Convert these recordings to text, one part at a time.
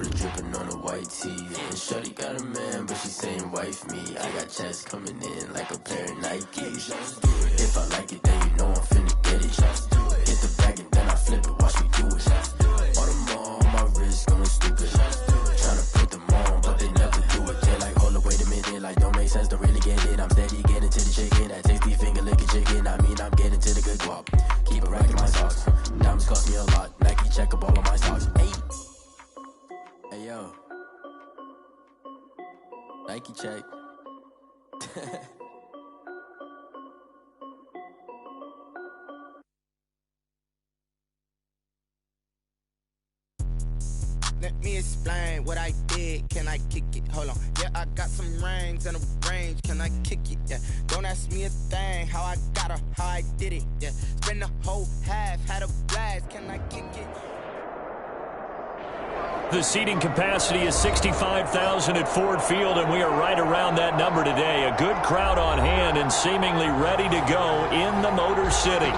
water dripping on a white tee. And shorty got a man, but she saying wife me. I got checks coming in like a pair of Nikes. If I like it, then you know I'm finna get it. Hit the bag and then I flip it, watch me do it. On them all, my wrist going stupid. Tryna put them on, but they never do it. They like, hold up, wait a minute, like don't make sense, don't really get it. I'm steady getting to the chicken, that tasty finger licking chicken. I mean, I'm getting to the good guap. Keep a rack in my socks. Diamonds cost me a lot. Nike check up all of my stocks. Hey, hey yo, Nike check. Let me explain what I did. Can I kick it? Hold on. Yeah, I got some rings and a range. Can I kick it? Yeah. Don't ask me a thing. How I got her, how I did it. Yeah. Spend the whole half, had a blast. Can I kick it? The seating capacity is 65,000 at Ford Field, and we are right around that number today. A good crowd on hand and seemingly ready to go in the Motor City.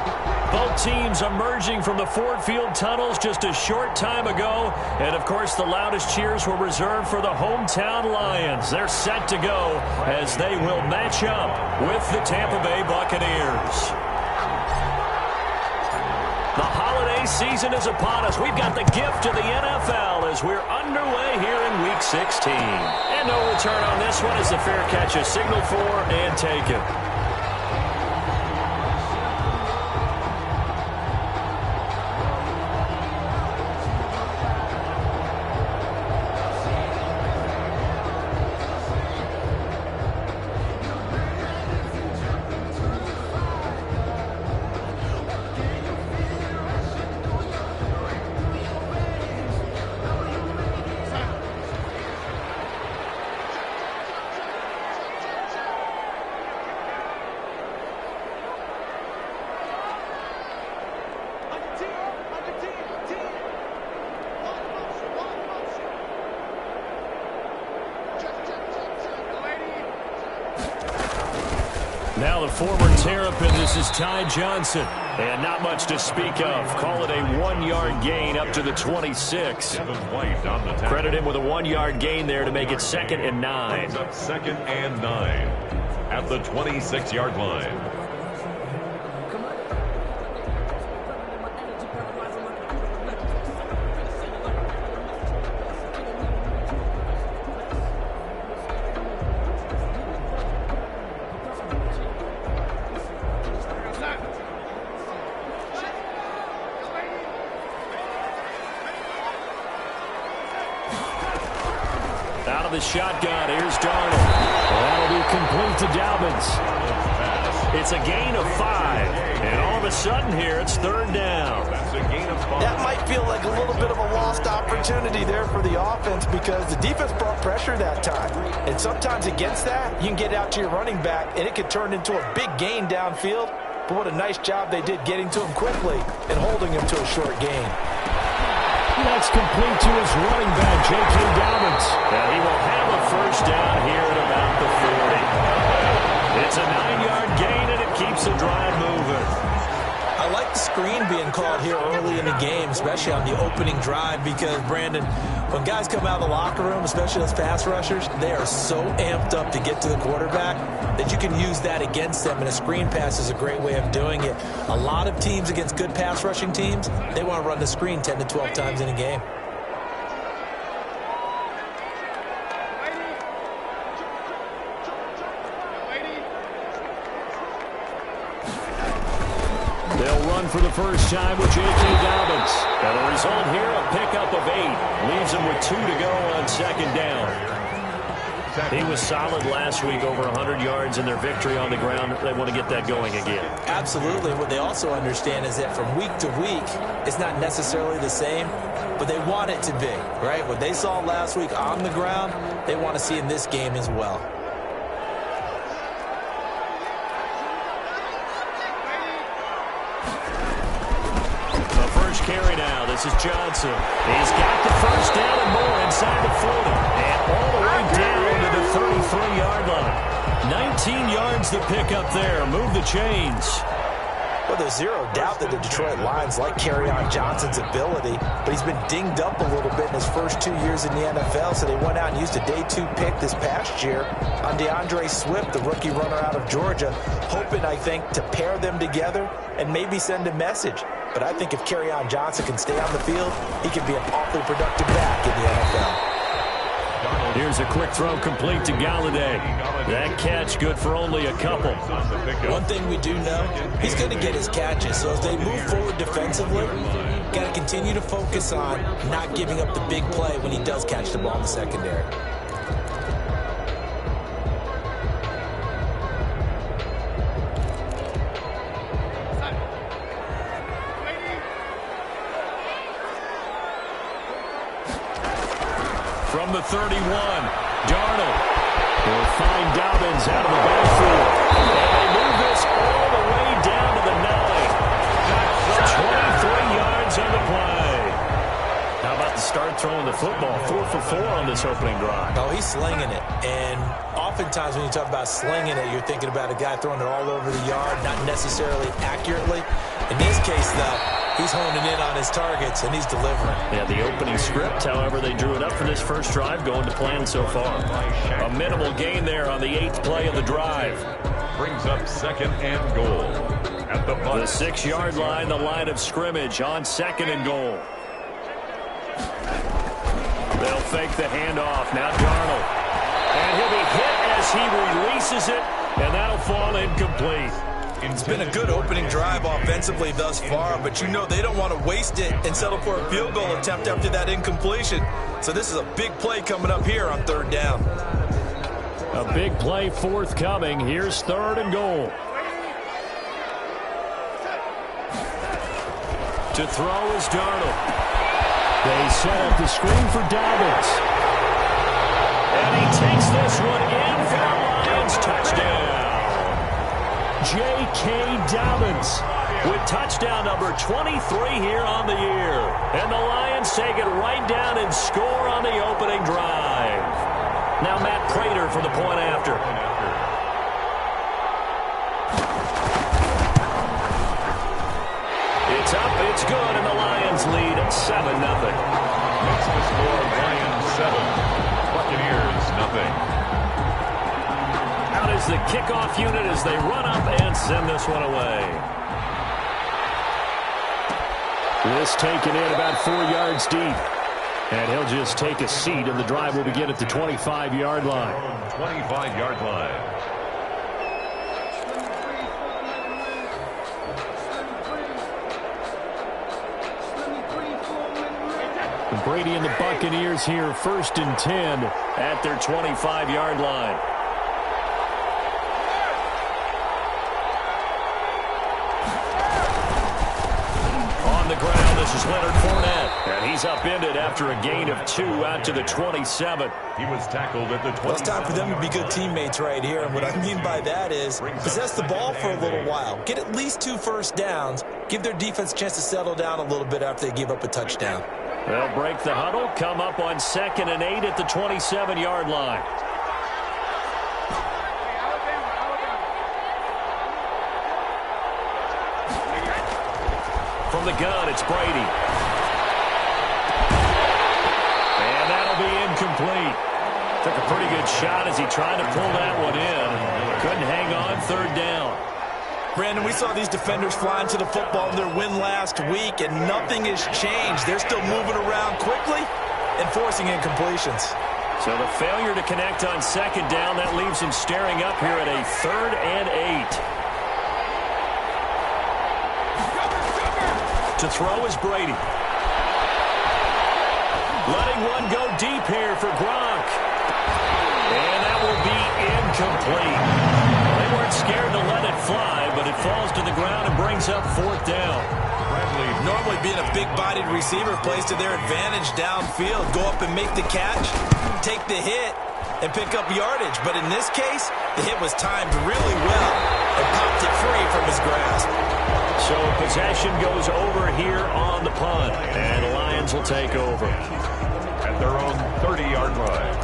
Both teams emerging from the Ford Field tunnels just a short time ago. And, of course, the loudest cheers were reserved for the hometown Lions. They're set to go as they will match up with the Tampa Bay Buccaneers. The holiday season is upon us. We've got the gift of the NFL as we're underway here in Week 16. And no return on this one as the fair catch is signaled for and taken. Now the former Terrapin, this is Ty Johnson. And not much to speak of. Call it a 1-yard gain up to the 26. Credit him with a 1-yard gain there to make it 2nd and 9. Second and 9 at the 26-yard line. Out of the shotgun, here's Darnold. That'll be complete to Dobbins. It's a gain of 5. And all of a sudden here, it's 3rd down. That might feel like a little bit of a lost opportunity there for the offense because the defense brought pressure that time. And sometimes against that, you can get out to your running back, and it could turn into a big gain downfield. But what a nice job they did getting to him quickly and holding him to a short gain. That's complete to his running back, J.K. Dobbins. And he will have a 1st down here at about the 40. It's a 9-yard gain, and it keeps the drive moving. I like the screen being called here early in the game, especially on the opening drive, because, Brandon, when guys come out of the locker room, especially those pass rushers, they are so amped up to get to the quarterback that you can use that against them, and a screen pass is a great way of doing it. A lot of teams against good pass rushing teams, they want to run the screen 10 to 12 times in a game. They'll run for the first time with J.K. Dobbins. And the result here, a pickup of 8. Leaves them with 2 to go on 2nd down. He was solid last week, over 100 yards in their victory on the ground. They want to get that going again. Absolutely. What they also understand is that from week to week, it's not necessarily the same, but they want it to be, right? What they saw last week on the ground, they want to see in this game as well. Carry now. This is Johnson. He's got the 1st down and more inside the 40. And all the way down to the 33-yard line. 19 yards to pick up there. Move the chains. Well, there's zero doubt that the Detroit Lions like Kerryon Johnson's ability, but he's been dinged up a little bit in his first 2 years in the NFL, so they went out and used a day 2 pick this past year on DeAndre Swift, the rookie runner out of Georgia, hoping, I think, to pair them together and maybe send a message. But I think if Kerryon Johnson can stay on the field, he can be an awfully productive back in the NFL. Here's a quick throw complete to Galladay. That catch good for only a couple. One thing we do know, he's going to get his catches. So as they move forward defensively, got to continue to focus on not giving up the big play when he does catch the ball in the secondary. From the 31, Darnold will find Dobbins out of the backfield. And they move this all the way down to the 9. 23 yards on the play. How about the start throwing the football? 4 for 4 on this opening drive. Oh, he's slinging it. And oftentimes when you talk about slinging it, you're thinking about a guy throwing it all over the yard, not necessarily accurately. In this case, though, he's honing in on his targets, and he's delivering. Yeah, the opening script, however, they drew it up for this first drive, going to plan so far. A minimal gain there on the 8th play of the drive. Brings up 2nd and goal. At the 6-yard line, the line of scrimmage on 2nd and goal. They'll fake the handoff. Now Darnold. And he'll be hit as he releases it, and that'll fall incomplete. It's been a good opening drive offensively thus far, but you know they don't want to waste it and settle for a field goal attempt after that incompletion. So this is a big play coming up here on 3rd down. A big play forthcoming. Here's 3rd and goal. To throw is Darnold. They set up the screen for Dobbins. And he takes this one in for the Lions. Touchdown. J.K. Dobbins with touchdown number 23 here on the year. And the Lions take it right down and score on the opening drive. Now Matt Prater for the point after. It's up, it's good, and the Lions lead at 7-0. Makes the score Lions 7, Buccaneers nothing. Out is the kickoff unit as they run up and send this one away. This taken in about 4 yards deep. And he'll just take a seat, and the drive will begin at the 25-yard line. 25-yard line. Brady and the Buccaneers here, 1st and 10 at their 25-yard line. On the ground, this is Leonard Fournette. And he's upended after a gain of 2 out to the 27. He was tackled at the 20. Well, it's time for them to be good teammates right here. And what I mean by that is possess the ball for a little while. Get at least 2 first downs. Give their defense a chance to settle down a little bit after they give up a touchdown. They'll break the huddle, come up on 2nd and 8 at the 27-yard line. From the gun, it's Brady. And that'll be incomplete. Took a pretty good shot as he tried to pull that one in. Couldn't hang on, 3rd down. Brandon, we saw these defenders flying to the football in their win last week, and nothing has changed. They're still moving around quickly and forcing incompletions. So the failure to connect on 2nd down, that leaves him staring up here at a 3rd and 8. To throw is Brady. Letting one go deep here for Gronk. And that will be incomplete. They weren't scared to let it fly, but it falls to the ground and brings up 4th down. Bradley, normally being a big-bodied receiver, plays to their advantage downfield. Go up and make the catch, take the hit, and pick up yardage. But in this case, the hit was timed really well and popped it free from his grasp. So possession goes over here on the punt, and the Lions will take over. At their own 30-yard line.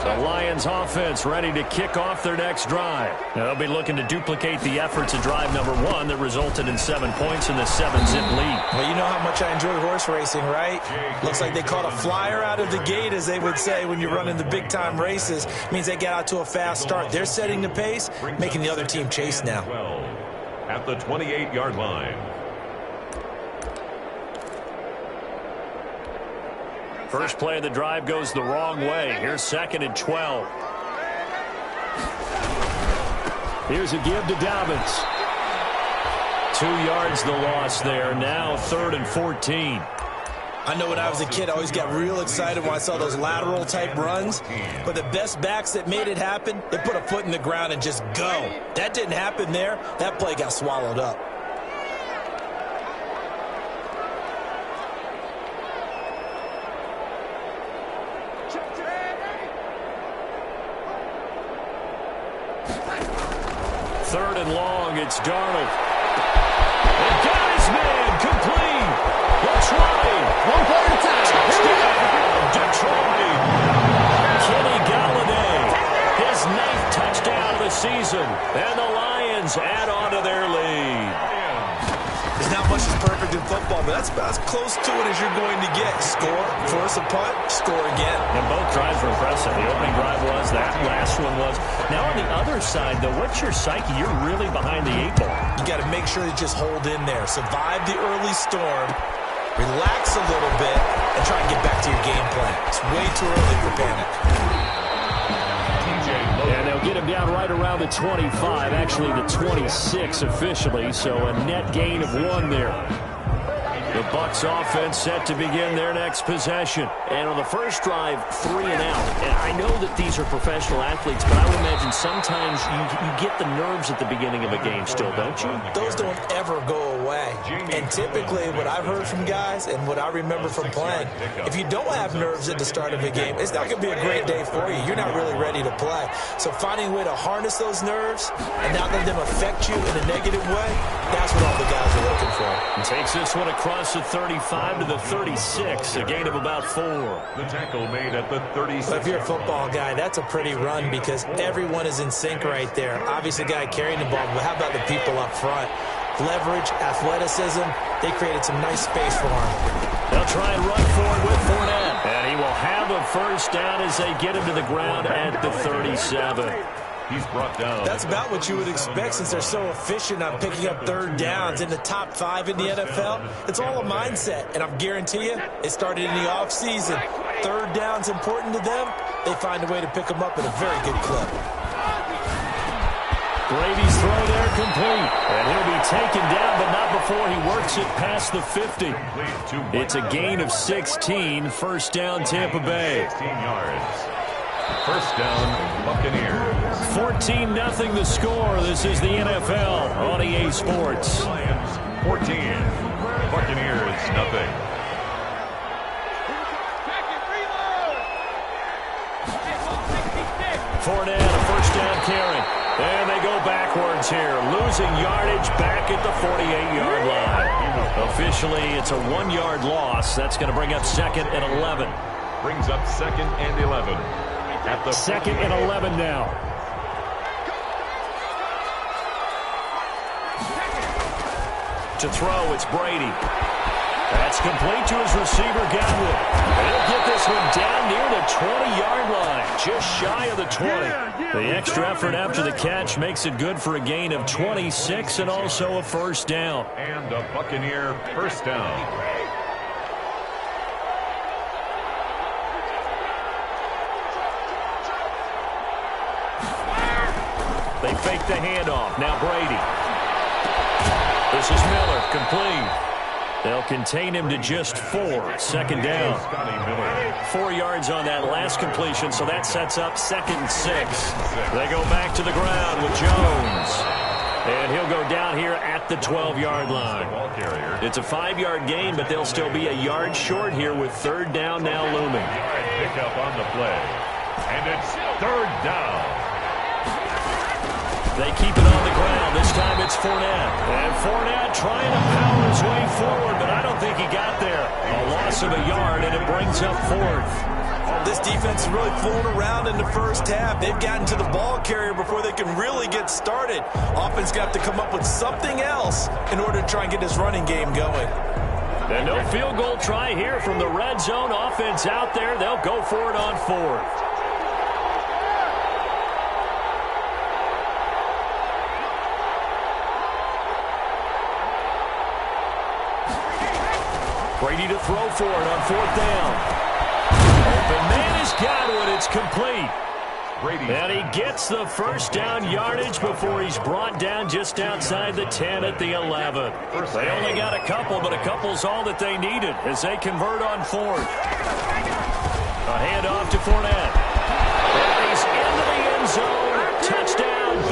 The Lions offense ready to kick off their next drive. Now, they'll be looking to duplicate the efforts of drive number 1 that resulted in 7 points in the 7-zip lead. Well, you know how much I enjoy horse racing, right? Looks like they caught a flyer out of the gate, as they would say when you're running the big-time races. Means they get out to a fast start. They're setting the pace, making the other team chase now. At the 28-yard line. First play of the drive goes the wrong way. Here's 2nd and 12. Here's a give to Dobbins. 2 yards the loss there. Now 3rd and 14. I know when I was a kid, I always got real excited when I saw those lateral-type runs. But the best backs that made it happen, they put a foot in the ground and just go. That didn't happen there. That play got swallowed up. Third and long, it's Darnold. And got his man, complete. Detroit. 1 play at a time. Touchdown, Detroit. Kenny Galladay, his 9th touchdown of the season. And the Lions add on to their lead. There's not much that's perfect in football, but that's about as close to it as you're going to get. Score, force a punt, score again. And both drives were impressive. The opening drive was, that last one was. Now on the other side, though, what's your psyche? You're really behind the 8 ball. You got to make sure to just hold in there. Survive the early storm, relax a little bit, and try and get back to your game plan. It's way too early for panic. And they'll get him down right around the 25, actually the 26 officially, so a net gain of 1 there. The Bucs offense set to begin their next possession. And on the first drive, 3 and out. And I know that these are professional athletes, but I would imagine sometimes you get the nerves at the beginning of a game still, don't you? Those don't ever go away. And typically what I've heard from guys and what I remember from playing, if you don't have nerves at the start of a game, it's not going to be a great day for you. You're not really ready to play. So finding a way to harness those nerves and not let them affect you in a negative way, that's what all the guys are looking for. And takes this one across the 35 to the 36, a gain of about 4. The tackle made at the 36. If you're a football guy, that's a pretty run because everyone is in sync right there. Obviously, the guy carrying the ball, but how about the people up front? Leverage, athleticism, they created some nice space for him. They'll try and run forward with Fournette. And he will have a first down as they get him to the ground at the 37. He's brought down. That's about what you would expect since they're so efficient on picking up 3rd downs in the top 5 in the NFL. It's all a mindset, and I guarantee you, it started in the offseason. 3rd down's important to them. They find a way to pick them up at a very good clip. Brady's throw there complete. And he'll be taken down, but not before he works it past the 50. It's a gain of 16. First down, Tampa Bay. 16 yards. First down, Buccaneers. 14-0 the score. This is the NFL on EA Sports. Lions 14, Buccaneers nothing. Fournette, a first down carry. And they go backwards here, losing yardage back at the 48-yard line. Officially, it's a 1-yard loss. That's going to bring up 2nd and 11. Brings up 2nd and 11. At the 2nd and 11 now. To throw, it's Brady. That's complete to his receiver, Godwin. And he'll get this one down near the 20-yard line, just shy of the 20. The extra effort after the catch makes it good for a gain of 26 and also a first down. And a Buccaneer first down. They fake the handoff. Now Brady. This is Miller, complete. They'll contain him to just 4. 2nd down. 4 yards on that last completion, so that sets up 2nd and 6. They go back to the ground with Jones. And he'll go down here at the 12-yard line. It's a 5-yard gain, but they'll still be a yard short here with 3rd down now looming. Pick up on the play. And it's 3rd down. They keep it on the ground. This time it's Fournette. And Fournette trying to power his way forward, but I don't think he got there. A loss of a yard, and it brings up 4th. This defense is really flown around in the first half. They've gotten to the ball carrier before they can really get started. Offense got to come up with something else in order to try and get this running game going. And no field goal try here from the red zone. Offense out there. They'll go for it on fourth. Brady to throw for it on fourth down. Open man has got it. It's complete. Brady. And he gets the first down yardage before he's brought down just outside the 10 at the 11. They only got a couple, but a couple's all that they needed as they convert on fourth. A handoff to Fournette. And he's into the end zone. Touchdown,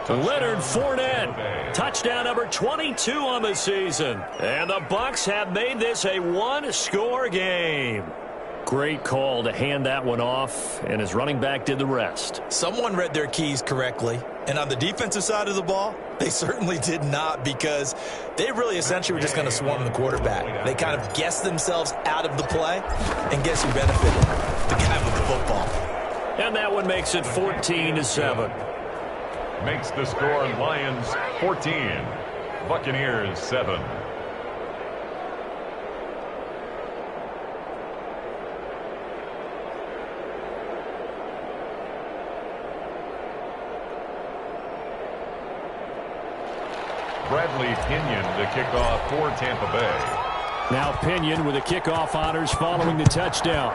Buccaneers. Leonard Fournette. Touchdown number 22 on the season. And the Bucs have made this a one-score game. Great call to hand that one off, and his running back did the rest. Someone read their keys correctly, and on the defensive side of the ball, they certainly did not, because they really essentially were just going to swarm the quarterback. They kind of guessed themselves out of the play, and guess who benefited? The guy with the football. And that one makes it 14-7. Makes the score Lions 14, Buccaneers 7. Bradley Pinion to kick off for Tampa Bay. Now Pinion with the kickoff honors following the touchdown.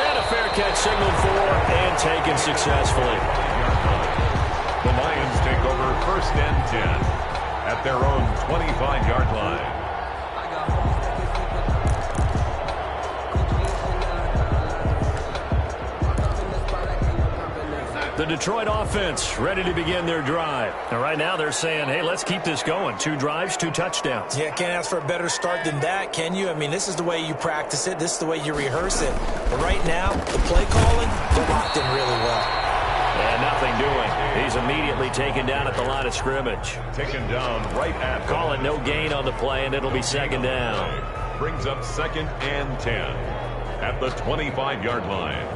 And a fair catch signaled for and taken successfully. The Lions take over first and 10 at their own 25-yard line. The Detroit offense ready to begin their drive. And right now they're saying, hey, let's keep this going. 2 drives, 2 touchdowns. Yeah, can't ask for a better start than that, can you? I mean, this is the way you practice it. This is the way you rehearse it. But right now, the play calling, they're locked in really well. And nothing doing. He's immediately taken down at the line of scrimmage. Taken down right at the Call it no gain on the play, and it'll be second down. Brings up second and 10 at the 25-yard line.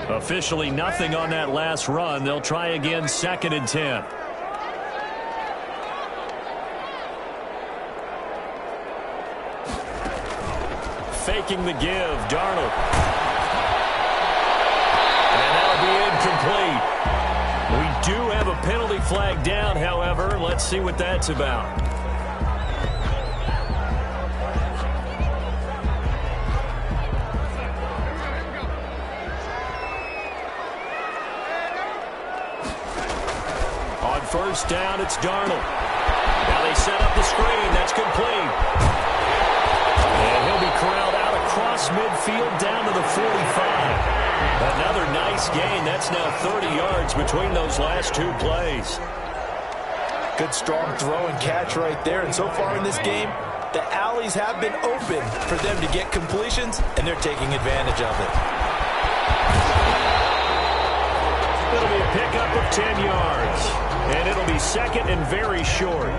Officially nothing on that last run. They'll try again, second and 10. Faking the give, Darnold. And that'll be incomplete. We do have a penalty flag down, however. Let's see what that's about. First down, it's Darnold. Now they set up the screen. That's complete. And he'll be corralled out across midfield down to the 45. Another nice gain. That's now 30 yards between those last 2 plays. Good strong throw and catch right there. And so far in this game, the alleys have been open for them to get completions, and they're taking advantage of it. It'll be a pickup of 10 yards. And it'll be second and very short.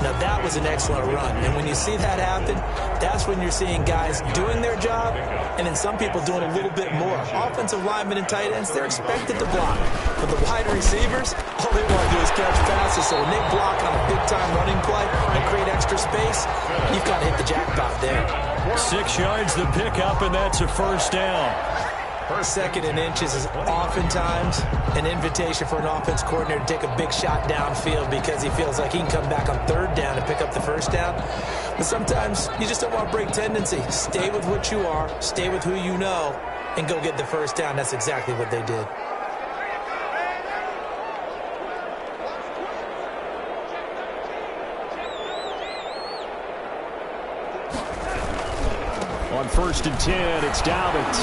Now, that was an excellent run. And when you see that happen, that's when you're seeing guys doing their job and then some people doing a little bit more. Offensive linemen and tight ends, they're expected to block. But the wide receivers, all they want to do is catch passes. So when they block on a big-time running play and create extra space, you've got to hit the jackpot there. 6 yards the pickup, and that's a first down. Second and inches is oftentimes an invitation for an offense coordinator to take a big shot downfield because he feels like he can come back on third down and pick up the first down. But sometimes you just don't want to break tendency. Stay with what you are, stay with who you know, and go get the first down. That's exactly what they did. On first and 10, it's Dobbins.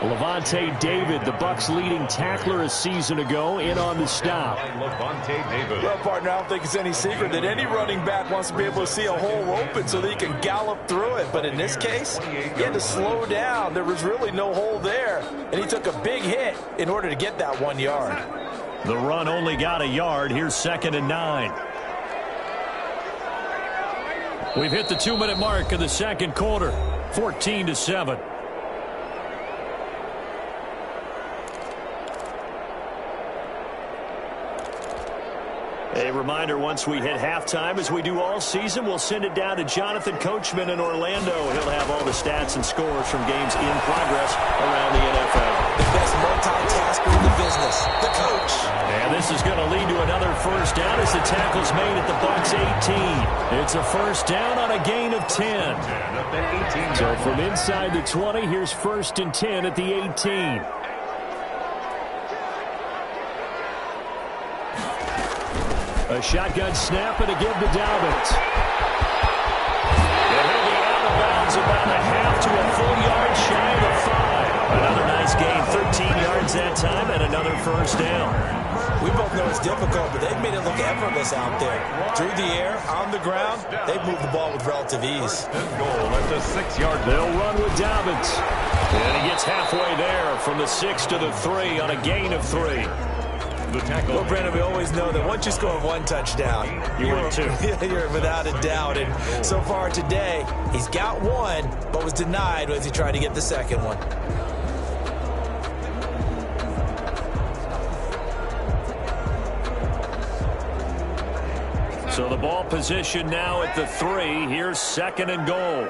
Levante David, the Bucs' leading tackler a season ago, in on the stop. Levante David. Well, partner, I don't think it's any secret that any running back wants to be able to see a hole open so that he can gallop through it. But in this case, he had to slow down. There was really no hole there, and he took a big hit in order to get that 1 yard. The run only got a yard. Here's 2nd and 9. We've hit the 2-minute mark of the second quarter, 14-7. A reminder, once we hit halftime, as we do all season, we'll send it down to Jonathan Coachman in Orlando. He'll have all the stats and scores from games in progress around the NFL. The best multitasker in the business, the coach. And this is going to lead to another first down as the tackle's made at the Bucs 18. It's a first down on a gain of 10. So from inside the 20, here's 1st and 10 at the 18. A shotgun snap and a give to Dobbins. And he'll be out of bounds about a half to a full yard shy of the 5. Another nice gain, 13 yards that time, and another first down. We both know it's difficult, but they've made it look effortless out there. Through the air, on the ground, they've moved the ball with relative ease. Goal at the 6-yard line. They'll run with Dobbins. And he gets halfway there from the 6 to the 3 on a gain of 3. Well, Brandon, we always know that once you score 1 touchdown, you're 2. You're without a doubt. And so far today, he's got 1, but was denied as he tried to get the second one. So the ball position now at the 3. Here's 2nd and goal.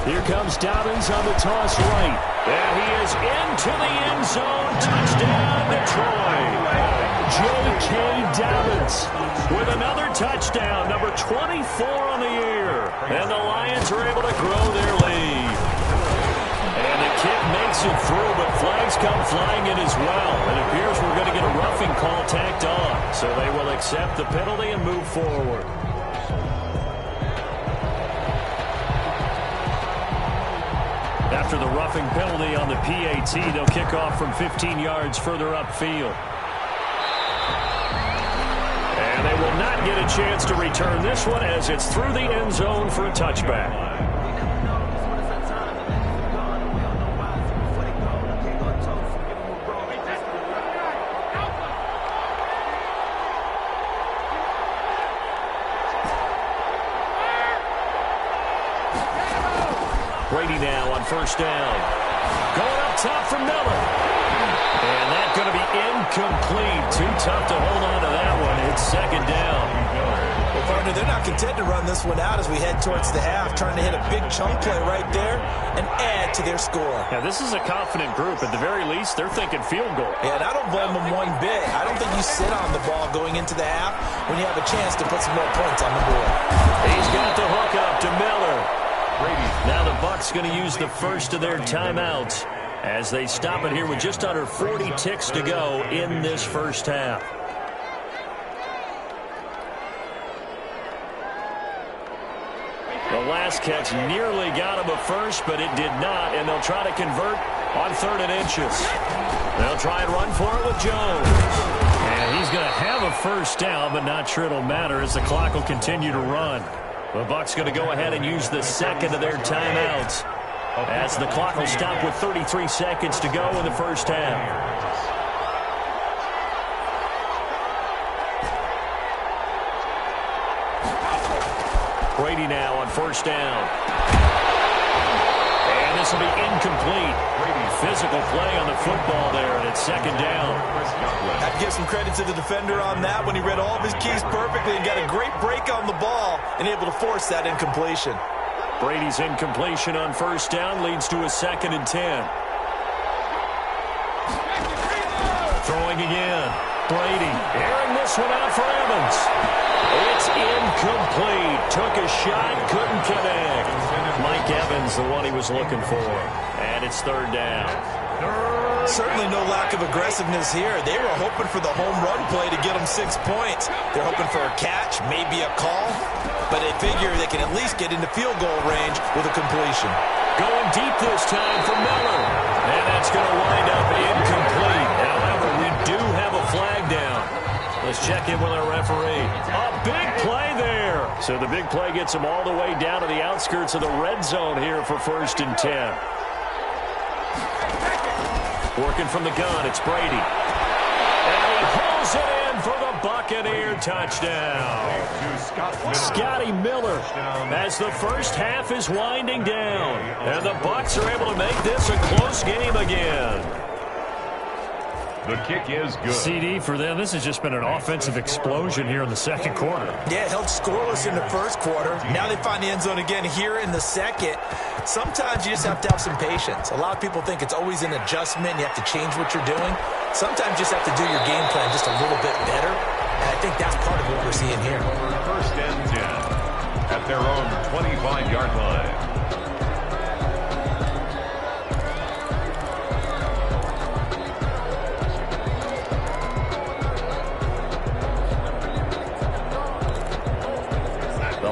Here comes Dobbins on the toss right. And he is into the end zone. Touchdown, Detroit. J.K. Dobbins with another touchdown, number 24 on the year. And the Lions are able to grow their lead. And the kick makes it through, but flags come flying in as well. It appears we're going to get a roughing call tacked on. So they will accept the penalty and move forward. After the roughing penalty on the PAT, they'll kick off from 15 yards further upfield. And they will not get a chance to return this one as it's through the end zone for a touchback. Brady now on first down. Going up top for Miller. And that's going to be incomplete. Too tough to hold on to that one. It's 2nd down. Well, partner, they're not content to run this one out as we head towards the half, trying to hit a big chunk play right there and add to their score. Yeah, this is a confident group. At the very least, they're thinking field goal. Yeah, and I don't blame them one bit. I don't think you sit on the ball going into the half when you have a chance to put some more points on the board. He's got the hook up to Miller. Now the Bucs going to use the first of their timeouts as they stop it here with just under 40 ticks to go in this first half. The last catch nearly got him a first, but it did not, and they'll try to convert on 3rd and inches. They'll try and run for it with Jones. And he's going to have a first down, but not sure it'll matter as the clock will continue to run. The Bucs going to go ahead and use the second of their timeouts as the clock will stop with 33 seconds to go in the first half. Brady now on first down. And this will be incomplete. Physical play on the football there, and it's 2nd down. I'd give some credit to the defender on that when he read all of his keys perfectly and got a great break on the ball and able to force that incompletion. Brady's incompletion on first down leads to a 2nd and 10. Throwing again. Brady airing this one out for Evans. It's incomplete. Took a shot, couldn't connect. Mike Evans, the one he was looking for. And it's 3rd down. Certainly no lack of aggressiveness here. They were hoping for the home run play to get them 6 points. They're hoping for a catch, maybe a call, but they figure they can at least get into field goal range with a completion. Going deep this time for Miller. And that's going to wind up incomplete. However, we do have a flag down. Let's check in with our referee. A big play there. So the big play gets them all the way down to the outskirts of the red zone here for 1st and 10. Working from the gun, it's Brady. And he pulls it in for the Buccaneer touchdown. Scotty Miller as the first half is winding down. And the Bucs are able to make this a close game again. The kick is good. CD for them. This has just been an offensive explosion here in the second quarter. Yeah, held scoreless in the first quarter. Now they find the end zone again here in the second. Sometimes you just have to have some patience. A lot of people think it's always an adjustment. You have to change what you're doing. Sometimes you just have to do your game plan just a little bit better. And I think that's part of what we're seeing here. 1st and 10 at their own 25-yard line.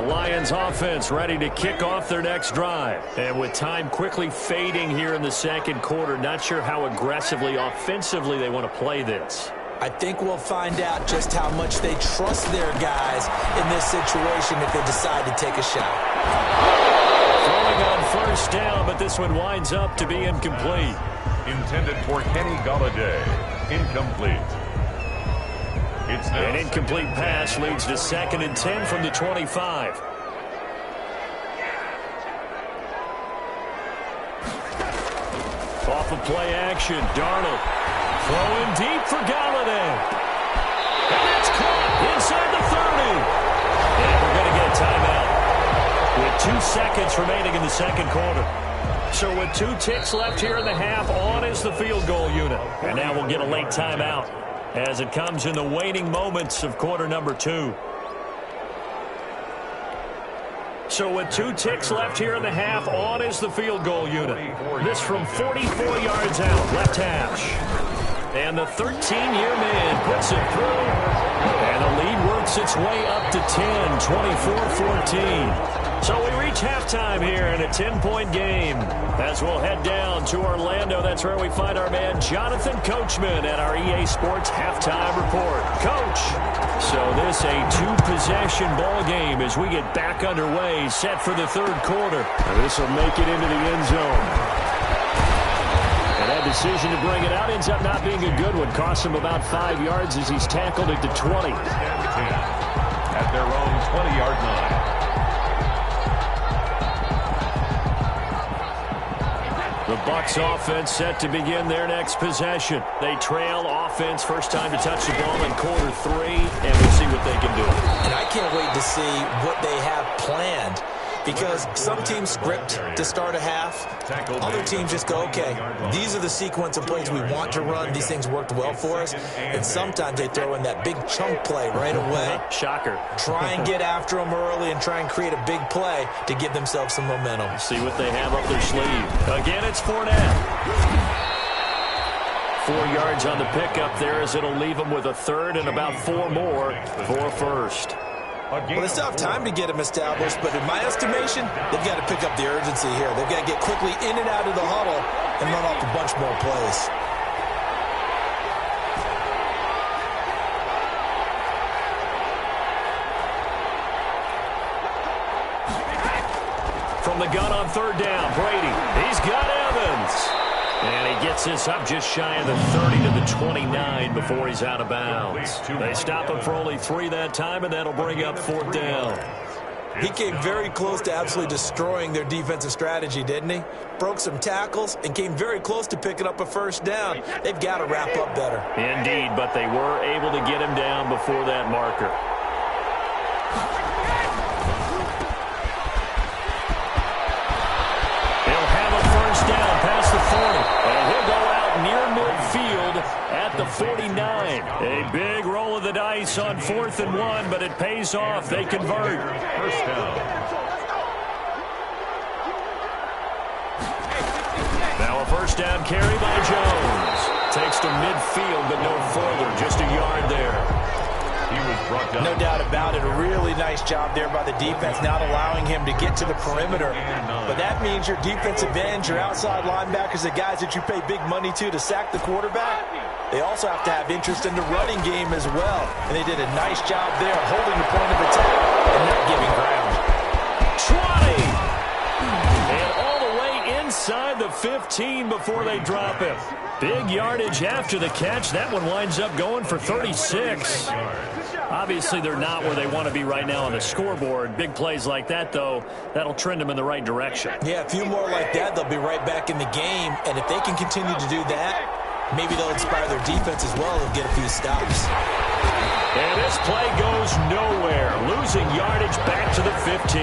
Lions offense ready to kick off their next drive. And with time quickly fading here in the second quarter, not sure how aggressively, offensively they want to play this. I think we'll find out just how much they trust their guys in this situation if they decide to take a shot. Throwing on 1st down, but this one winds up to be incomplete. Intended for Kenny Golladay. Incomplete. An incomplete pass leads to 2nd and 10 from the 25. Off of play action, Darnold throwing deep for Golladay. And it's caught inside the 30. And we're going to get a timeout with 2 seconds remaining in the second quarter. So with 2 ticks left here in the half, on is the field goal unit. And now we'll get a late timeout as it comes in the waning moments of quarter number 2. So with 2 ticks left here in the half, on is the field goal unit. This from 44 yards out, left hash. And the 13-year man puts it through. And the lead works its way up to 10, 24-14. So we reach halftime here in a 10-point game. As we'll head down to Orlando, that's where we find our man Jonathan Coachman at our EA Sports Halftime Report. Coach, so this a 2-possession ball game as we get back underway, set for the third quarter. This will make it into the end zone. And that decision to bring it out ends up not being a good one. Costs him about 5 yards as he's tackled it to 20. At their own 20-yard line. The Bucs offense set to begin their next possession. They trail offense, first time to touch the ball in quarter 3, and we'll see what they can do. And I can't wait to see what they have planned, because some teams script to start a half. Other teams just go, okay, these are the sequence of plays we want to run. These things worked well for us. And sometimes they throw in that big chunk play right away. Shocker. Try and get after them early and try and create a big play to give themselves some momentum. See what they have up their sleeve. Again, it's Fournette. 4 yards on the pickup there as it'll leave them with a third and about 4 more for first. Well, they still have time to get them established, but in my estimation, they've got to pick up the urgency here. They've got to get quickly in and out of the huddle and run off a bunch more plays. From the gun on 3rd down, Brady. He's got Evans. And he gets this up just shy of the 30 to the 29 before he's out of bounds. They stop him for only 3 that time, and that'll bring up 4th down. He came very close to absolutely destroying their defensive strategy, didn't he? Broke some tackles and came very close to picking up a first down. They've got to wrap up better. Indeed, but they were able to get him down before that marker. Down past the 40, and he'll go out near midfield at the 49. A big roll of the dice on 4th and 1, but it pays off. They convert. First down. Now a first down carry by Jones. Takes to midfield, but no further. Just a yard there. He was brought down. No doubt about it. A really nice job there by the defense, not allowing him to get to the perimeter. But that means your defensive ends, your outside linebackers, the guys that you pay big money to sack the quarterback, they also have to have interest in the running game as well. And they did a nice job there holding the point of attack and not giving ground. 20! And all the way inside the 15 before they drop him. Big yardage after the catch. That one winds up going for 36. Obviously, they're not where they want to be right now on the scoreboard. Big plays like that, though, that'll trend them in the right direction. Yeah, a few more like that, they'll be right back in the game. And if they can continue to do that, maybe they'll inspire their defense as well and get a few stops. And this play goes nowhere. Losing yardage back to the 15.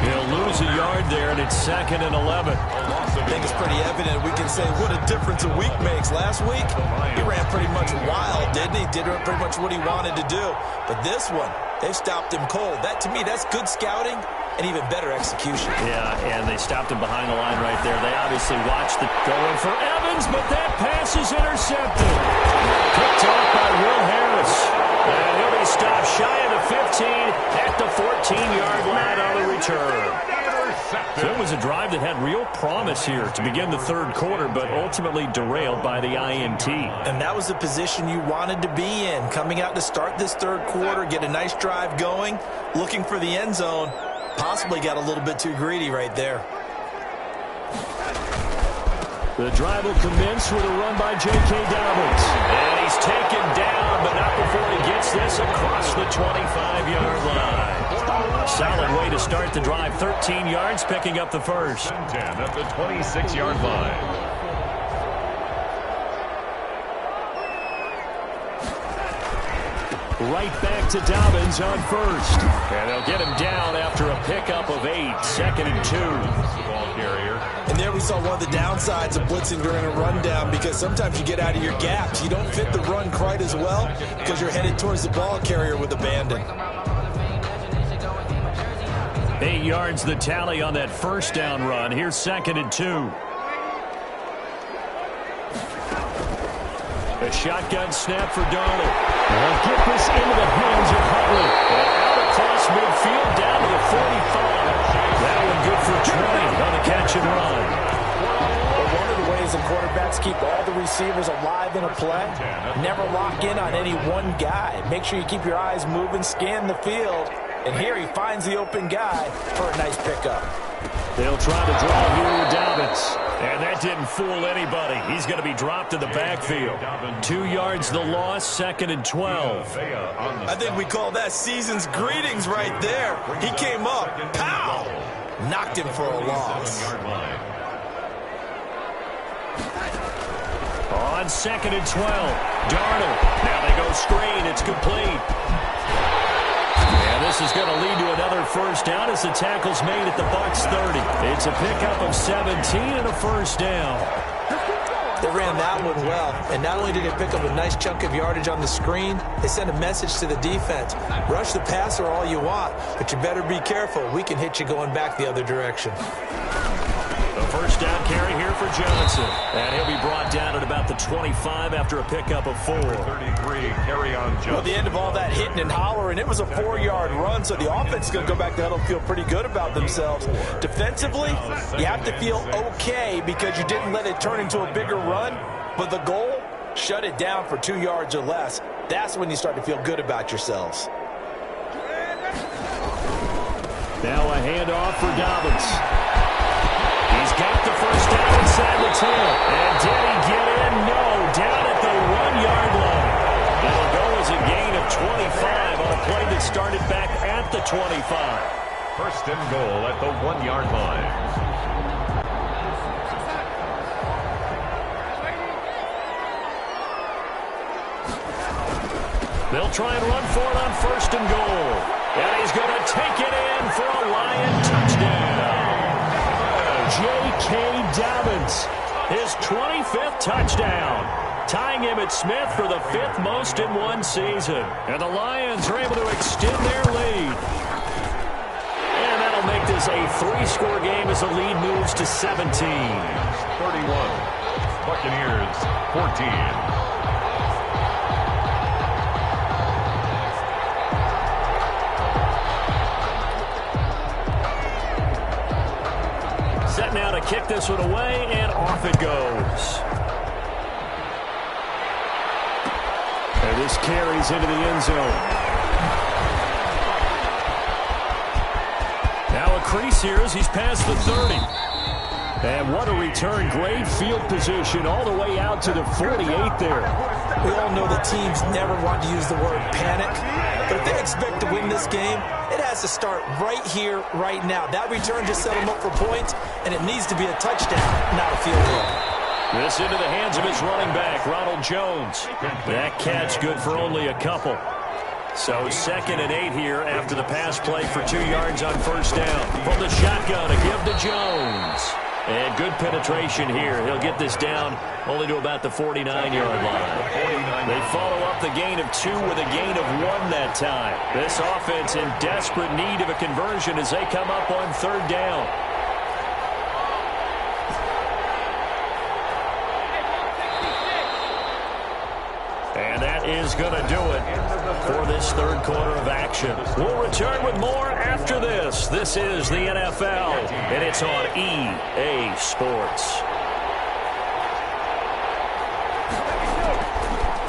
He'll lose a yard there, and it's 2nd and 11. I think it's pretty evident. We can say what a difference a week makes. Last week, he ran pretty much wild, didn't he? Did pretty much what he wanted to do. But this one, they've stopped him cold. That, to me, that's good scouting and even better execution. Yeah, and they stopped him behind the line right there. They obviously watched it going for Evans, but that pass is intercepted. Picked off by Will Harris. And he'll be stopped shy of the 15 at the 14-yard line on the return. So it was a drive that had real promise here to begin the third quarter, but ultimately derailed by the INT. And that was the position you wanted to be in. Coming out to start this third quarter, get a nice drive going, looking for the end zone. Possibly got a little bit too greedy right there. The drive will commence with a run by J.K. Dobbins. And he's taken down, but not before he gets this across the 25-yard line. Solid way to start the drive. 13 yards, picking up the first. 10 at the 26-yard line. Right back to Dobbins on first. And they'll get him down after a pickup of 8. 2nd and 2. Ball carrier. And there we saw one of the downsides of blitzing during a rundown, because sometimes you get out of your gaps. You don't fit the run quite as well because you're headed towards the ball carrier with abandon. 8 yards the tally on that first down run. Here's 2nd and 2. A shotgun snap for Darnold. They'll get this into the hands of Huntley. And out across midfield down to the 45. That one good for 20 on the catch and run. Well, one of the ways the quarterbacks keep all the receivers alive in a play, never lock in on any one guy. Make sure you keep your eyes moving, scan the field. And here he finds the open guy for a nice pickup. They'll try to draw here with Dobbins. And that didn't fool anybody. He's going to be dropped in the backfield. 2 yards the loss, 2nd and 12. I think we call that season's greetings right there. He came up, pow! Knocked him for a loss. On 2nd and 12, Darnold. Now they go screen. It's complete. And this is going to lead to another first down as the tackle's made at the Bucs 30. It's a pickup of 17 and a first down. They ran that one well, and not only did they pick up a nice chunk of yardage on the screen, they sent a message to the defense. Rush the passer all you want, but you better be careful. We can hit you going back the other direction. The first down carry here for Johnson. And he'll be brought down at about the 25 after a pickup of 4. 33, carry on Johnson. Well, the end of all that hitting and hollering, it was a 4-yard run, so the offense is going to go back to huddle and feel pretty good about themselves. Defensively, you have to feel okay because you didn't let it turn into a bigger run, but the goal, shut it down for 2 yards or less. That's when you start to feel good about yourselves. Now a handoff for Dobbins. He's got the first down inside the 10. And did he get in? No. Down at the 1-yard line. It'll go as a gain of 25 on a play that started back at the 25. First and goal at the 1-yard line. They'll try and run for it on first and goal. And he's going to take it in for a Lion touchdown. J.K. Dobbins, his 25th touchdown, tying him at Smith for the 5th most in one season. And the Lions are able to extend their lead. And that'll make this is a three-score game as the lead moves to 17. 31. Buccaneers 14. Set now to kick this one away, and off it goes. And this carries into the end zone. Now a crease here as he's past the 30. And what a return. Great field position all the way out to the 48 there. We all know the teams never want to use the word panic. But if they expect to win this game, it has to start right here, right now. That return just set them up for points, and it needs to be a touchdown, not a field goal. This into the hands of his running back, Ronald Jones. That catch good for only a couple. So 2nd and 8 here after the pass play for 2 yards on first down. From the shotgun, a give to Jones. And good penetration here. He'll get this down only to about the 49-yard line. They follow up the gain of 2 with a gain of 1 that time. This offense in desperate need of a conversion as they come up on 3rd down. And that is going to do it for this 3rd quarter of action. We'll return with more after this. This is the NFL, and it's on EA Sports.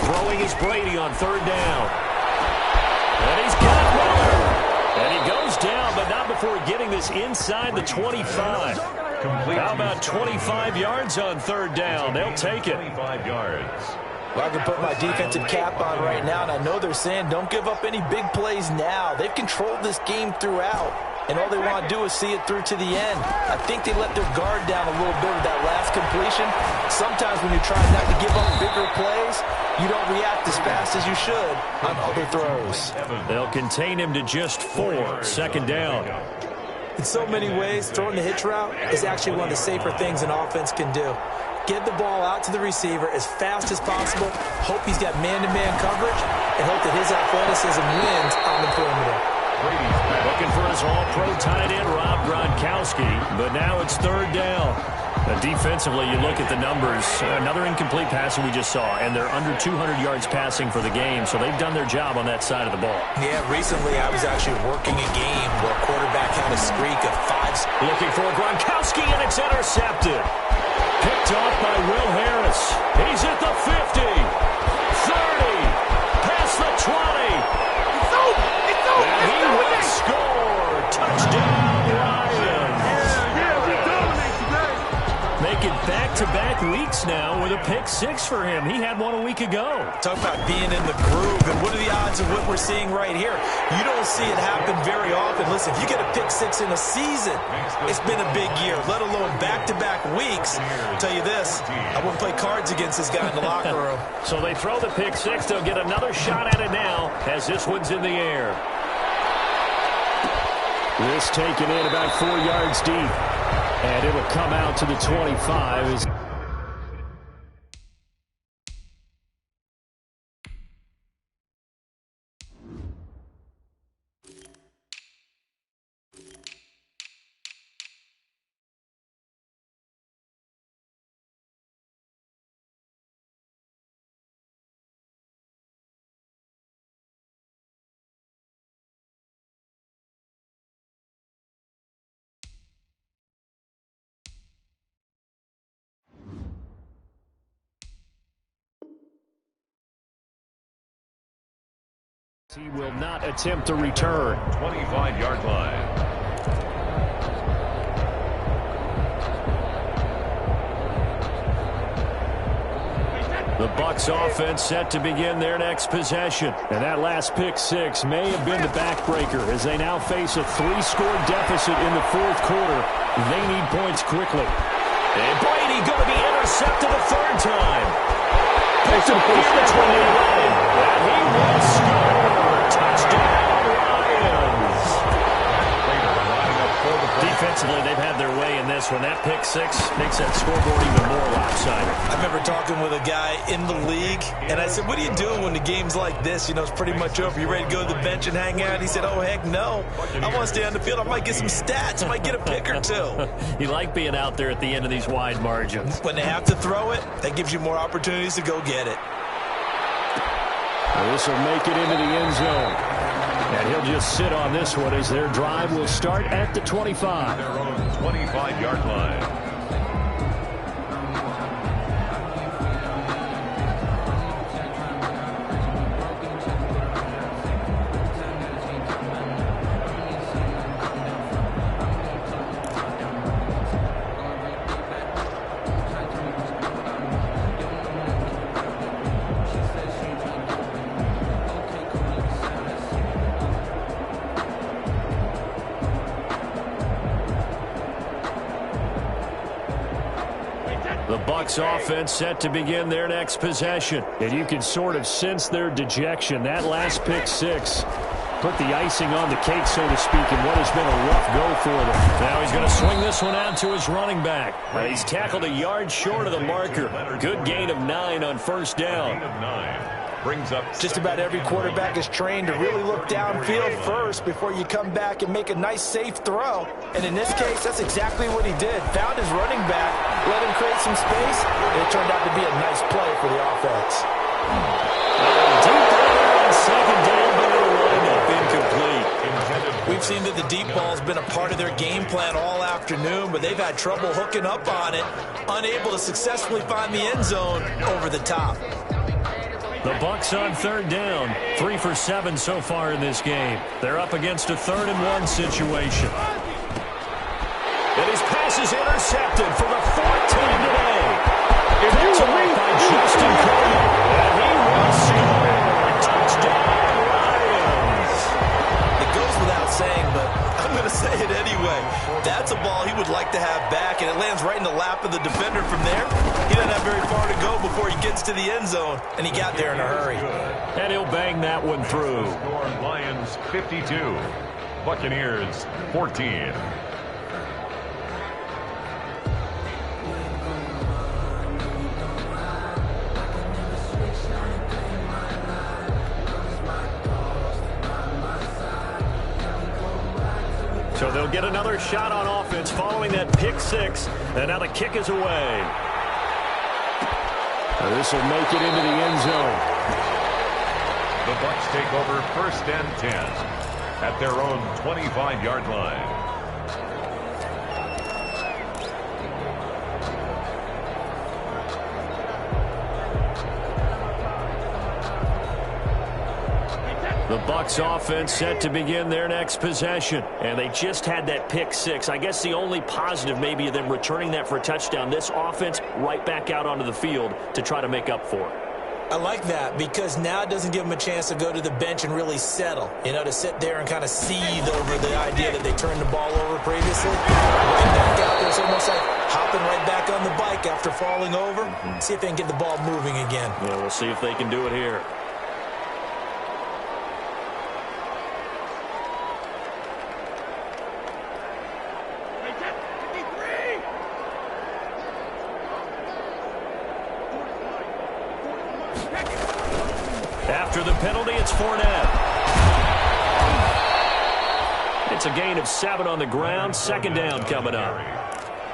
Throwing is Brady on 3rd down. And he's got Miller. And he goes down, but not before getting this inside the 25. How about 25 yards on 3rd down? They'll take it. 25 yards. Well, I can put my defensive cap on right now, and I know they're saying don't give up any big plays now. They've controlled this game throughout, and all they want to do is see it through to the end. I think they let their guard down a little bit with that last completion. Sometimes when you're trying not to give up bigger plays, you don't react as fast as you should on other throws. They'll contain him to just 4, 2nd down. In so many ways, throwing the hitch route is actually one of the safer things an offense can do. Get the ball out to the receiver as fast as possible, hope he's got man-to-man coverage, and hope that his athleticism wins on the perimeter. Looking for his all-pro tight end, Rob Gronkowski, but now it's 3rd down. Defensively, you look at the numbers. Another incomplete pass we just saw, and they're under 200 yards passing for the game, so they've done their job on that side of the ball. Yeah, recently I was actually working a game where a quarterback had a streak of 5. Looking for Gronkowski, and it's intercepted. Picked off by Will Harris. He's at the 50, 30, past the 20. It's over. It's over. And he will score. Touchdown, Lions. Yeah, we dominate today. Making back-to-back weeks now with a pick 6 for him. He had one a week ago. Talk about being in the groove, and what are the odds of what we're seeing right here? You don't see it happen very often. Listen, if you get a pick 6 in a season, it's been a big year, let alone back-to-back weeks. I'll tell you this, I wouldn't play cards against this guy in the locker room. So they throw the pick 6. They'll get another shot at it now as this one's in the air. This taken in about 4 yards deep. And it'll come out to the 25. He will not attempt to return. 25-yard line. The Bucs offense set to begin their next possession. And that last pick 6 may have been the backbreaker as they now face a 3-score deficit in the 4th quarter. They need points quickly. And Brady going to be intercepted a 3rd time. Picked up here between the line. And he will score. Touchdown, Lions. Defensively, they've had their way in this. this one. That pick six makes that scoreboard even more lopsided. I remember talking with a guy in the league, and I said, what do you do when the game's like this? You know, it's pretty much over. You ready to go to the bench and hang out? He said, oh, heck no. I want to stay on the field. I might get some stats. I might get a pick or two. You like being out there at the end of these wide margins. When they have to throw it, that gives you more opportunities to go get it. Well, this will make it into the end zone. And he'll just sit on this one as their drive will start at the 25. Their own 25-yard line. The Bucs offense set to begin their next possession. And you can sort of sense their dejection. That last pick six put the icing on the cake, so to speak, in what has been a rough go for them. Now he's going to swing this one out to his running back. He's tackled a yard short of the marker. Good gain of 9 on first down. Brings up just about every quarterback is trained to really look downfield first before you come back and make a nice, safe throw. And in this case, that's exactly what he did. Found his running back, let him create some space, and it turned out to be a nice play for the offense. Deep down on second down, but it'll wind up incomplete. We've seen that the deep ball's been a part of their game plan all afternoon, but they've had trouble hooking up on it, unable to successfully find the end zone over the top. The Bucs on third down, 3 for 7 so far in this game. They're up against a 3rd and 1 situation. And his pass is intercepted for the 4th time today. It's off by Justin Coleman, and he will score. Touchdown, Lions. It goes without saying, but I'm going to say it anyway. That's a ball he would like to have back, and it lands right in the lap of the defender from there. He doesn't have very far to go before he gets to the end zone, and he got there in a hurry. And he'll bang that one through. Lions 52, Buccaneers 14. So they'll get another shot on offense following that pick six, and now the kick is away. This will make it into the end zone. The Bucs take over 1st and 10 at their own 25-yard line. The Bucs offense set to begin their next possession. And they just had that pick six. I guess the only positive maybe of them returning that for a touchdown. This offense right back out onto the field to try to make up for it. I like that because now it doesn't give them a chance to go to the bench and really settle. You know, to sit there and kind of seethe over the idea that they turned the ball over previously. Right back out there, it's almost like hopping right back on the bike after falling over. See if they can get the ball moving again. Yeah, we'll see if they can do it here. After the penalty, it's Fournette. It's a gain of 7 on the ground. 2nd down coming up.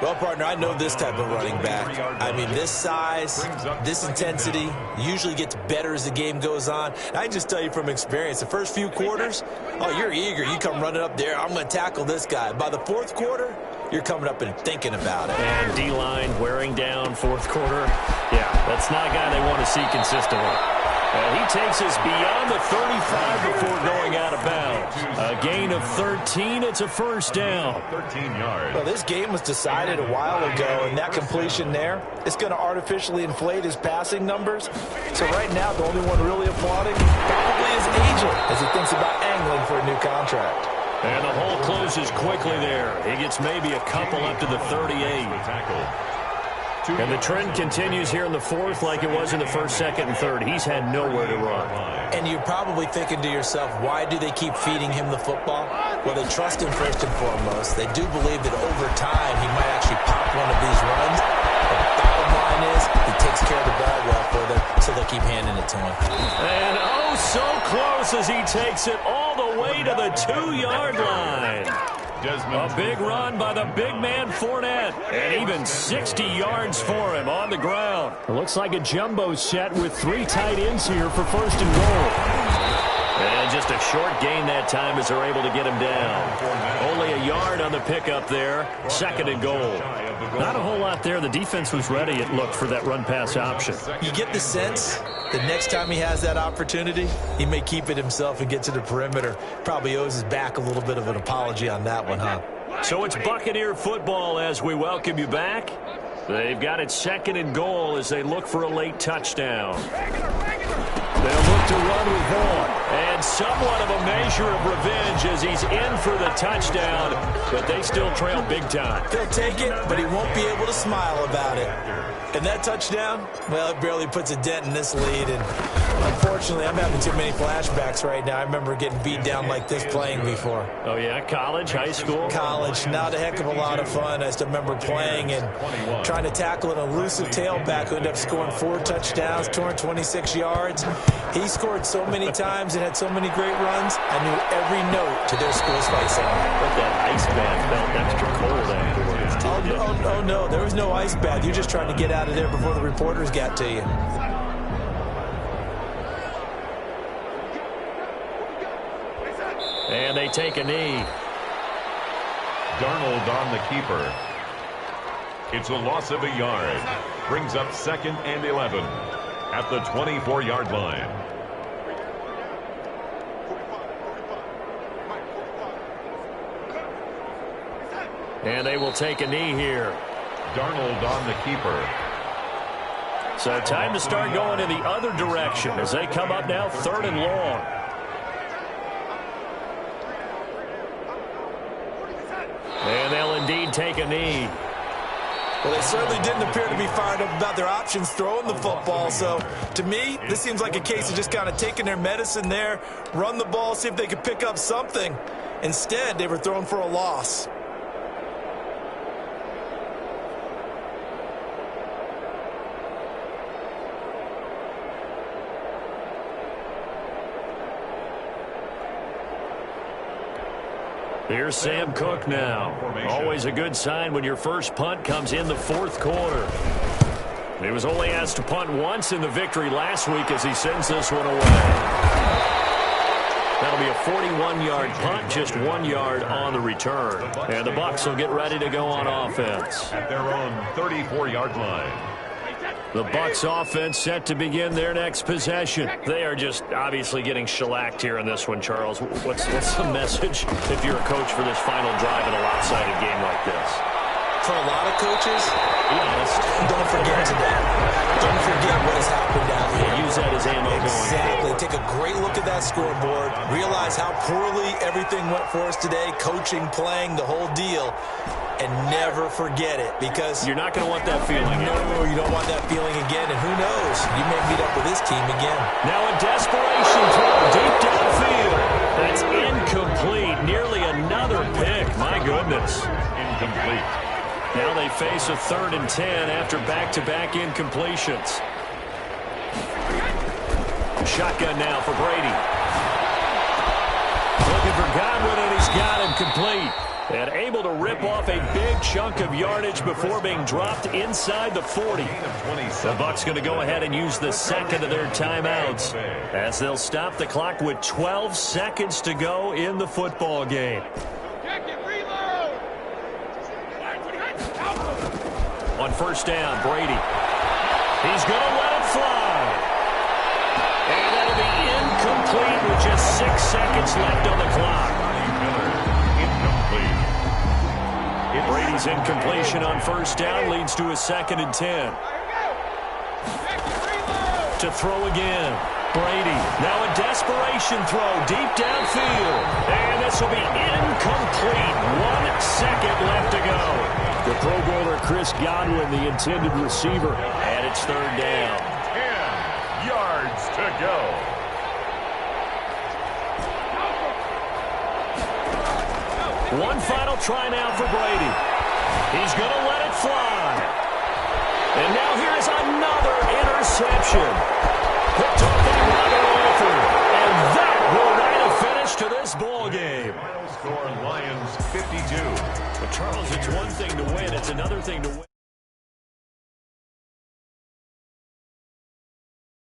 Well, partner, I know this type of running back. I mean, this size, this intensity usually gets better as the game goes on. And I can just tell you from experience, the first few quarters, oh, you're eager. You come running up there, I'm going to tackle this guy. By the 4th quarter, you're coming up and thinking about it. And D-line wearing down 4th quarter. Yeah, that's not a guy they want to see consistently. And he takes us beyond the 35 before going out of bounds. A gain of 13. It's a 1st down. 13 yards. Well, this game was decided a while ago, and that completion there is going to artificially inflate his passing numbers. So right now, the only one really applauding probably his agent as he thinks about angling for a new contract. And the hole closes quickly there. He gets maybe a couple up to the 38. And the trend continues here in the fourth like it was in the first, second, and third. He's had nowhere to run. And you're probably thinking to yourself, why do they keep feeding him the football? Well, they trust him first and foremost. They do believe that over time he might actually pop one of these runs. The bottom line is he takes care of the ball well for them, so they'll keep handing it to him. And oh, so close as he takes it all the way to the 2-yard line. A big run by the big man Fournette, and even 60 yards for him on the ground. It looks like a jumbo set with 3 tight ends here for first and goal. And just a short gain that time as they're able to get him down. Only a yard on the pickup there, second and goal. Not a whole lot there. The defense was ready, it looked, for that run-pass option. You get the sense the next time he has that opportunity, he may keep it himself and get to the perimeter. Probably owes his back a little bit of an apology on that one, huh? So it's Buccaneer football as we welcome you back. They've got it second and goal as they look for a late touchdown. They'll look to run with Vaughn. And somewhat of a measure of revenge as he's in for the touchdown, but they still trail big time. He'll take it, but he won't be able to smile about it. And that touchdown, well, it barely puts a dent in this lead. And unfortunately, I'm having too many flashbacks right now. I remember getting beat down like this playing before. Oh, yeah? College, high school? College. Not a heck of a lot of fun. I still remember playing and trying to tackle an elusive tailback who ended up scoring 4 touchdowns, 226 yards. He scored so many times and had so many great runs, I knew every note to their school's fight song. But that ice bath felt extra cold afterwards. Oh, no. There was no ice bath. You're just trying to get out of there before the reporters got to you. And they take a knee. Darnold on the keeper. It's a loss of a yard. Brings up 2nd and 11 at the 24-yard line. And they will take a knee here. Darnold on the keeper. So time to start going in the other direction as they come up now 3rd and long. And they'll indeed take a knee. Well, they certainly didn't appear to be fired up about their options throwing the football. So, to me, this seems like a case of just kind of taking their medicine there, run the ball, see if they could pick up something. Instead, they were throwing for a loss. Here's Sam Cook now. Always a good sign when your first punt comes in the 4th quarter. He was only asked to punt once in the victory last week as he sends this one away. That'll be a 41-yard punt, just 1 yard on the return. And the Bucs will get ready to go on offense. At their own 34-yard line. The Bucs offense set to begin their next possession. They are just obviously getting shellacked here in this one, Charles. What's the message if you're a coach for this final drive in a lopsided game like this? For a lot of coaches, be honest, don't forget today. Don't forget what has happened out here. Use that as ammo. Exactly. Take a great look at that scoreboard. Realize how poorly everything went for us today. Coaching, playing, the whole deal. And never forget it, because you're not going to want that feeling. No, you don't want that feeling again. And who knows? You may meet up with this team again. Now a desperation throw deep downfield. That's incomplete. Nearly another pick. My goodness. Incomplete. Now they face a 3rd and 10 after back-to-back incompletions. Shotgun now for Brady. Looking for Godwin, and he's got him complete. And able to rip off a big chunk of yardage before being dropped inside the 40. The Bucs going to go ahead and use the second of their timeouts as they'll stop the clock with 12 seconds to go in the football game. On first down, Brady. He's going to let it fly. And that'll be incomplete with just 6 seconds left on the clock. Brady's incompletion on first down leads to a 2nd and 10. To throw again. Brady. Now a desperation throw deep downfield. And this will be incomplete. 1 second left to go. The Pro Bowler Chris Godwin, the intended receiver. And it's third down. 10 yards to go. One final try now for Brady. He's going to let it fly. And now here's another interception. Picked off by Robert Alford. And that will write a finish to this ball game. Final score, Lions 52. But Charles, it's one thing to win. It's another thing to win.